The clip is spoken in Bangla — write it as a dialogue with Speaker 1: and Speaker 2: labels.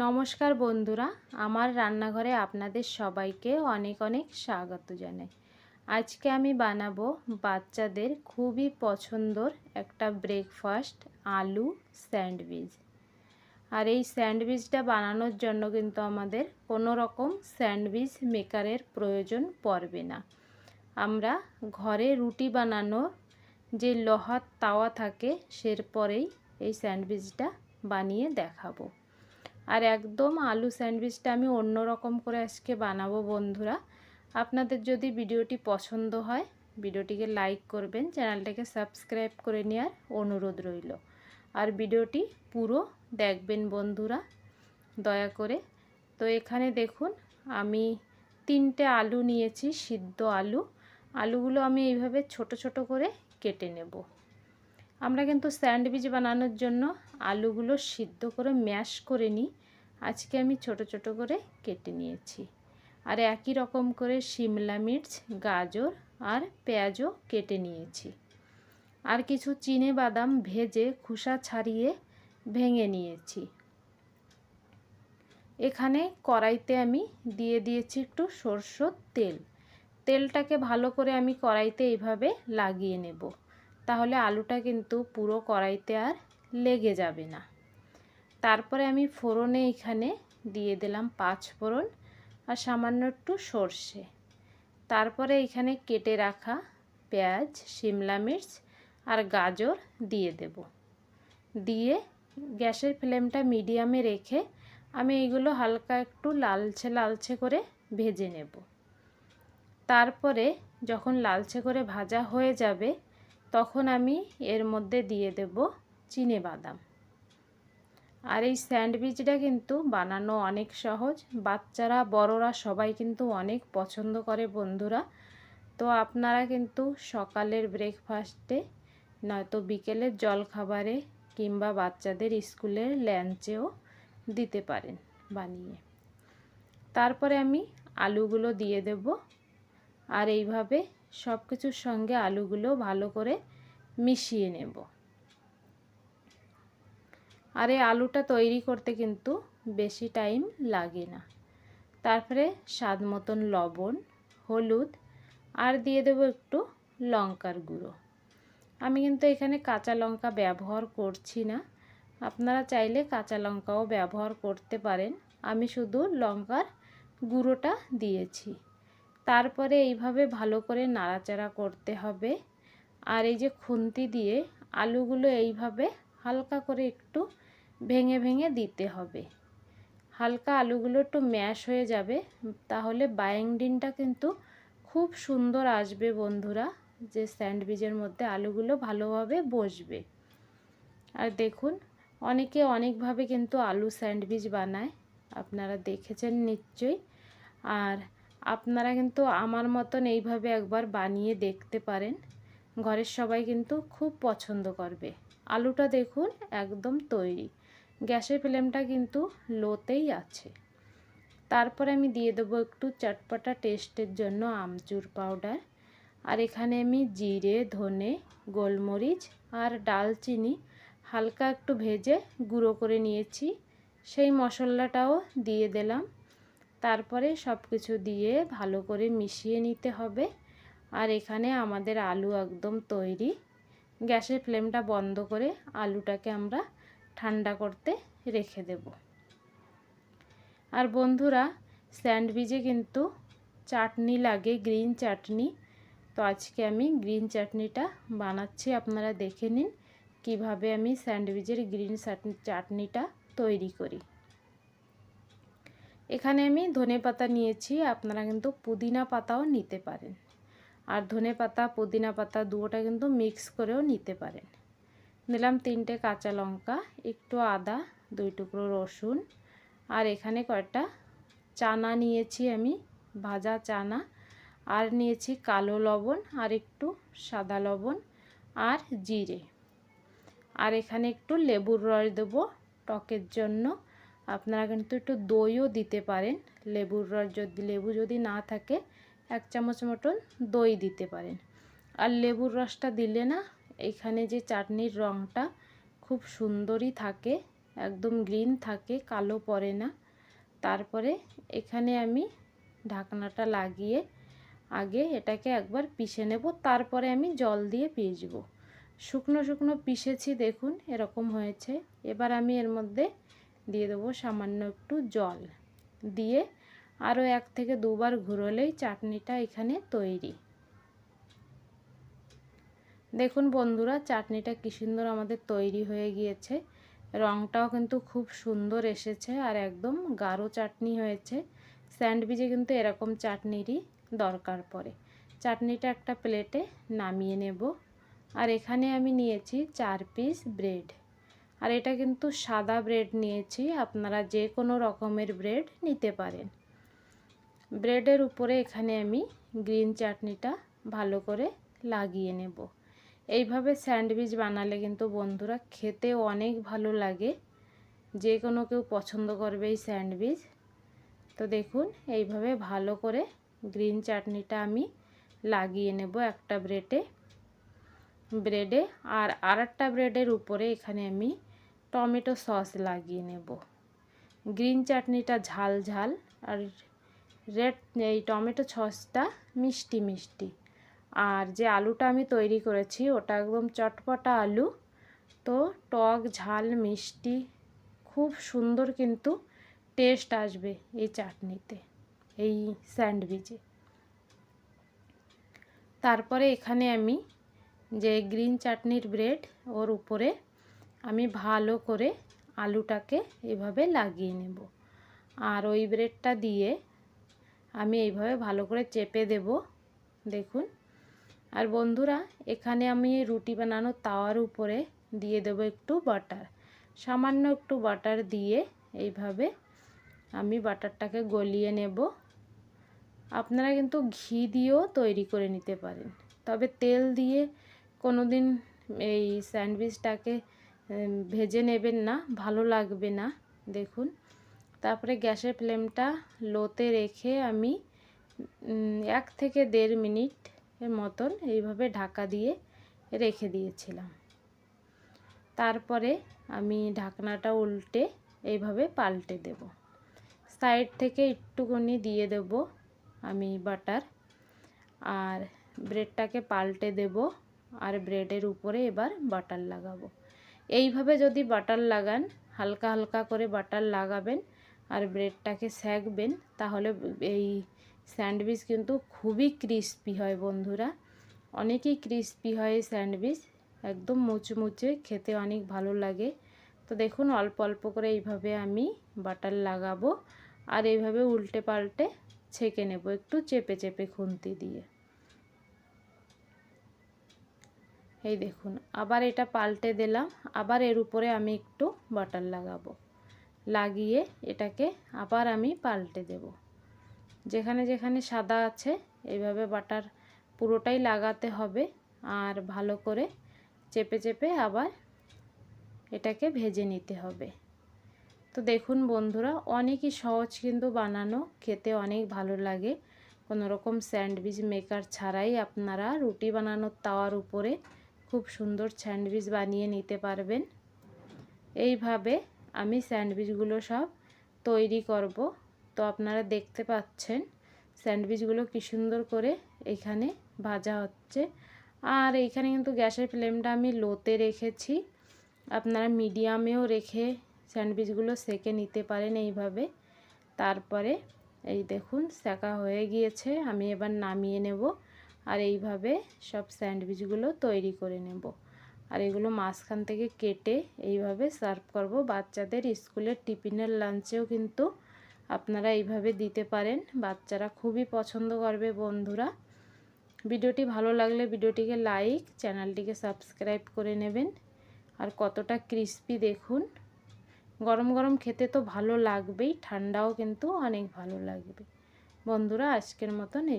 Speaker 1: নমস্কার বন্ধুরা, আমার রান্নাঘরে আপনাদের সবাইকে অনেক অনেক স্বাগত জানাই। আজকে আমি বানাবো বাচ্চাদের খুবই পছন্দর একটা ব্রেকফাস্ট আলু স্যান্ডউইচ। আর এই স্যান্ডউইচটা বানানোর জন্য কিন্তু আমাদের কোনো রকম স্যান্ডউইচ মেকারের প্রয়োজন পড়বে না। আমরা ঘরে রুটি বানানোর যে লোহার তাওয়া থাকে সেরপরেই এই স্যান্ডউইচটা বানিয়ে দেখাবো। আর একদম আলু স্যান্ডউইচটা আমি অন্য রকম করে আজকে বানাবো বন্ধুরা। আপনাদের যদি ভিডিওটি পছন্দ হয় ভিডিওটিকে লাইক করবেন, চ্যানেলটাকে সাবস্ক্রাইব করে নেওয়ার অনুরোধ রইল। আর ভিডিওটি পুরো দেখবেন বন্ধুরা দয়া করে। তো এখানে দেখুন আমি 3টে আলু নিয়েছি, সিদ্ধ আলু। আলুগুলো আমি এইভাবে ছোট ছোট করে কেটে নেব। আমরা কিন্তু স্যান্ডউইচ বানানোর জন্য আলুগুলো সিদ্ধ করে ম্যাশ করে নিই। আজকে আমি ছোট ছোট করে কেটে নিয়েছি। আর একই রকম করে শিমলা মির্চ, গাজর আর পেঁয়াজও কেটে নিয়েছি। আর কিছু চিনে বাদাম ভেজে খোসা ছাড়িয়ে ভেঙে নিয়েছি। এখানে কড়াইতে আমি দিয়ে দিয়েছি একটু সরষের তেল। তেলটাকে ভালো করে আমি কড়াইতে এইভাবে লাগিয়ে নেব, তাহলে আলুটা কিন্তু পুরো কড়াইতে আর লেগে যাবে না। তারপরে আমি ফোড়নে এখানে দিয়ে দিলাম 5 ফোড়ন আর সামান্য একটু সর্ষে। তারপরে এখানে কেটে রাখা পেঁয়াজ, শিমলা মির্চ আর গাজর দিয়ে দেব। দিয়ে গ্যাসের ফ্লেমটা মিডিয়ামে রেখে আমি এইগুলো হালকা একটু লালচে লালচে করে ভেজে নেব। তারপরে যখন লালচে করে ভাজা হয়ে যাবে তখন আমি এর মধ্যে দিয়ে দেব চিনে বাদাম। আর এই স্যান্ডউইচটা কিন্তু বানানো অনেক সহজ, বাচ্চারা বড়রা সবাই কিন্তু অনেক পছন্দ করে বন্ধুরা। তো আপনারা কিন্তু সকালের ব্রেকফাস্টে নয়তো বিকেলের জলখাবারে কিংবা বাচ্চাদের স্কুলের লাঞ্চেও দিতে পারেন বানিয়ে। তারপরে আমি আলুগুলো দিয়ে দেব। আর এইভাবে সব কিছুর সঙ্গে আলুগুলো ভালো করে মিশিয়ে নেব। আর এই আলুটা তৈরি করতে কিন্তু বেশি টাইম লাগে না। তারপরে স্বাদ মতন লবণ, হলুদ আর দিয়ে দেব একটু লঙ্কার গুঁড়ো। আমি কিন্তু এখানে কাঁচা লঙ্কা ব্যবহার করছি না, আপনারা চাইলে কাঁচা লঙ্কাও ব্যবহার করতে পারেন। আমি শুধু লঙ্কার গুঁড়োটা দিয়েছি। তারপরে এইভাবে ভালো করে নাড়াচাড়া করতে হবে। আর এই যে খুন্তি দিয়ে আলুগুলো এইভাবে হালকা করে একটু ভেঙে ভেঙে দিতে হবে। হালকা আলুগুলো একটু ম্যাশ হয়ে যাবে, তাহলে বাইন্ডিংটা কিন্তু খুব সুন্দর আসবে বন্ধুরা, যে স্যান্ডউইচের মধ্যে আলুগুলো ভালোভাবে বসবে। আর দেখুন অনেকে অনেকভাবে কিন্তু আলু স্যান্ডউইচ বানায়, আপনারা দেখেছেন নিশ্চয়ই। আর আপনারা কিন্তু আমার মতন এইভাবে একবার বানিয়ে দেখতে পারেন, ঘরের সবাই কিন্তু খুব পছন্দ করবে। আলুটা দেখুন একদম তৈরি, গ্যাসের ফ্লেমটা কিন্তু লোতেই আছে। তারপরে আমি দিয়ে দেবো একটু চটপটা টেস্টের জন্য আমচুর পাউডার। আর এখানে আমি জিরে, ধনে, গোলমরিচ আর ডালচিনি হালকা একটু ভেজে গুঁড়ো করে নিয়েছি, সেই মশলাটাও দিয়ে দিলাম। তারপরে সব কিছু দিয়ে ভালো করে মিশিয়ে নিতে হবে। আর এখানে আমাদের আলু একদম তৈরি। গ্যাসের ফ্লেমটা বন্ধ করে আলুটাকে আমরা ঠান্ডা করতে রেখে দেব। আর বন্ধুরা স্যান্ডউইচে কিন্তু চাটনি লাগে, গ্রিন চাটনি। তো আজকে আমি গ্রিন চাটনিটা বানাচ্ছি, আপনারা দেখে নিন কিভাবে আমি স্যান্ডউইচের গ্রিন চাটনিটা তৈরি করি। এখানে আমি ধনেপাতা নিয়েছি, আপনারা কিন্তু পুদিনা পাতাও নিতে পারেন। আর ধনেপাতা পুদিনা পাতা দুটোটা কিন্তু মিক্স করেও নিতে পারেন। নিলাম 3টে কাঁচা লঙ্কা, একটু আদা, 2 টুকরো রসুন। আর এখানে কয়েকটা চানা নিয়েছি আমি, ভাজা চানা। আর নিয়েছি কালো লবণ আর একটু সাদা লবণ আর জিরে। আর এখানে একটু লেবুর রস দেবো টকের জন্য। আপনারা কিন্তু একটু দইও দিতে পারেন, লেবুর রস লেবু যদি না থাকে 1 চামচ মতন দই দিতে পারেন। আর লেবুর রসটা দিলে না এখানে যে চাটনির রঙটা খুব সুন্দরই থাকে, একদম গ্রিন থাকে, কালো পড়ে না। তারপরে এখানে আমি ঢাকনাটা লাগিয়ে আগে এটাকে একবার পিষে নেব, তারপরে আমি জল দিয়ে পিষবো। শুকনো শুকনো পিষেছি, দেখুন এরকম হয়েছে। এবার আমি এর মধ্যে দিয়ে দেবো সামান্য একটু জল, দিয়ে আরও 1 থেকে 2 বার ঘুরোলেই চাটনিটা এখানে তৈরি। দেখুন বন্ধুরা, চাটনিটা কি সুন্দর আমাদের তৈরি হয়ে গিয়েছে। রঙটাও কিন্তু খুব সুন্দর এসেছে আর একদম গাঢ় চাটনি হয়েছে। স্যান্ডউইচে কিন্তু এরকম চাটনিরই দরকার পড়ে। চাটনিটা একটা প্লেটে নামিয়ে নেব। আর এখানে আমি নিয়েছি 4 পিস ব্রেড, আর এটা কিন্তু সাদা ব্রেড নিয়েছি, আপনারা যে কোনো রকমের ব্রেড নিতে পারেন। ব্রেডের উপরে এখানে আমি গ্রিন চাটনিটা ভালো করে লাগিয়ে নেব। এইভাবে স্যান্ডউইচ বানালে কিন্তু বন্ধুরা খেতেও অনেক ভালো লাগে, যে কোনো কেউ পছন্দ করবে এই স্যান্ডউইচ। তো দেখুন এইভাবে ভালো করে গ্রিন চাটনিটা আমি লাগিয়ে নেব একটা ব্রেডে। আর আরেকটা ব্রেডের উপরে এখানে আমি টমেটো সস লাগিয়ে নেব। গ্রিন চাটনিটা ঝাল ঝাল আর এই টমেটো সসটা মিষ্টি মিষ্টি। আর যে আলুটা আমি তৈরি করেছি ওটা একদম চটপটা আলু, তো টক ঝাল মিষ্টি খুব সুন্দর কিন্তু টেস্ট আসবে এই চাটনিতে, এই স্যান্ডউইচে। তারপরে এখানে আমি যে গ্রিন চাটনির ব্রেড, ওর উপরে আমি ভালো করে আলুটাকে এভাবে লাগিয়ে নেব। আর ওই ব্রেডটা দিয়ে আমি এইভাবে ভালো করে চেপে দেব, দেখুন। আর বন্ধুরা এখানে আমি রুটি বানানোর তাওয়ার উপরে দিয়ে দেব একটু বাটার, সামান্য একটু বাটার দিয়ে এইভাবে আমি বাটারটাকে গলিয়ে নেব। আপনারা কিন্তু ঘি দিয়েও তৈরি করে নিতে পারেন, তবে তেল দিয়ে কোনো দিন এই স্যান্ডউইচটাকে ভেজে নেবেন না, ভালো লাগবে না। দেখুন, তারপরে গ্যাসের ফ্লেমটা লোতে রেখে আমি 1 থেকে 1.5 মিনিট এর মতন এইভাবে ঢাকা দিয়ে রেখে দিয়েছিলাম। তারপরে আমি ঢাকনাটা উল্টে এইভাবে পাল্টে দেব। সাইড থেকে একটুখানি দিয়ে দেব আমি বাটার, আর ব্রেডটাকে পাল্টে দেব, আর ব্রেডের উপরে এবার বাটার লাগাবো। এইভাবে যদি বাটার লাগান, হালকা হালকা করে বাটার লাগাবেন আর ব্রেডটাকে সেঁকবেন, তাহলে এই স্যান্ডউইচ কিন্তু খুবই ক্রিস্পি হয় বন্ধুরা, অনেকই ক্রিস্পি হয় এই স্যান্ডউইচ, একদম মুচমুচে, খেতে অনেক ভালো লাগে। তো দেখুন অল্প অল্প করে এইভাবে আমি বাটার লাগাবো আর এইভাবে উল্টে পাল্টে ছেঁকে নেব একটু চেপে চেপে খুন্তি দিয়ে। এই দেখুন আবার এটা পাল্টে দিলাম, আবার এর উপরে আমি একটু বাটার লাগাবো, লাগিয়ে এটাকে আবার আমি পাল্টে দেব। যেখানে যেখানে সাদা আছে এইভাবে বাটার পুরোটাই লাগাতে হবে, আর ভালো করে চেপে চেপে আবার এটাকে ভেজে নিতে হবে। তো দেখুন বন্ধুরা, অনেকই সহজ কিন্তু বানানো, খেতে অনেক ভালো লাগে। কোনো রকম স্যান্ডউইচ মেকার ছাড়াই আপনারা রুটি বানানোর তাওয়ার উপরে খুব সুন্দর স্যান্ডউইচ বানিয়ে নিতে পারবেন। এইভাবে আমি স্যান্ডউইচগুলো সব তৈরি করব। তো আপনারা দেখতে পাচ্ছেন স্যান্ডউইচগুলো কি সুন্দর করে এখানে ভাজা হচ্ছে। আর এইখানে কিন্তু গ্যাসের ফ্লেমটা আমি লোতে রেখেছি, আপনারা মিডিয়ামেও রেখে স্যান্ডউইচগুলো সেঁকে নিতে পারেন এইভাবে। তারপরে এই দেখুন সেঁকা হয়ে গিয়েছে, আমি এবার নামিয়ে নেব আর এইভাবে সব স্যান্ডউইচগুলো তৈরি করে নেব। আর এগুলো মাঝখান থেকে কেটে এইভাবে সার্ভ করব। বাচ্চাদের স্কুলের টিফিনের লাঞ্চেও কিন্তু আপনারা এইভাবে দিতে পারেন, বাচ্চারা খুবই পছন্দ করবে বন্ধুরা। ভিডিওটি ভালো লাগলে ভিডিওটিকে লাইক, চ্যানেলটিকে সাবস্ক্রাইব করে নেবেন। আর কতটা ক্রিস্পি দেখুন, গরম গরম খেতে তো ভালো লাগবেই, ঠান্ডাও কিন্তু অনেক ভালো লাগবে। বন্ধুরা আজকের মতন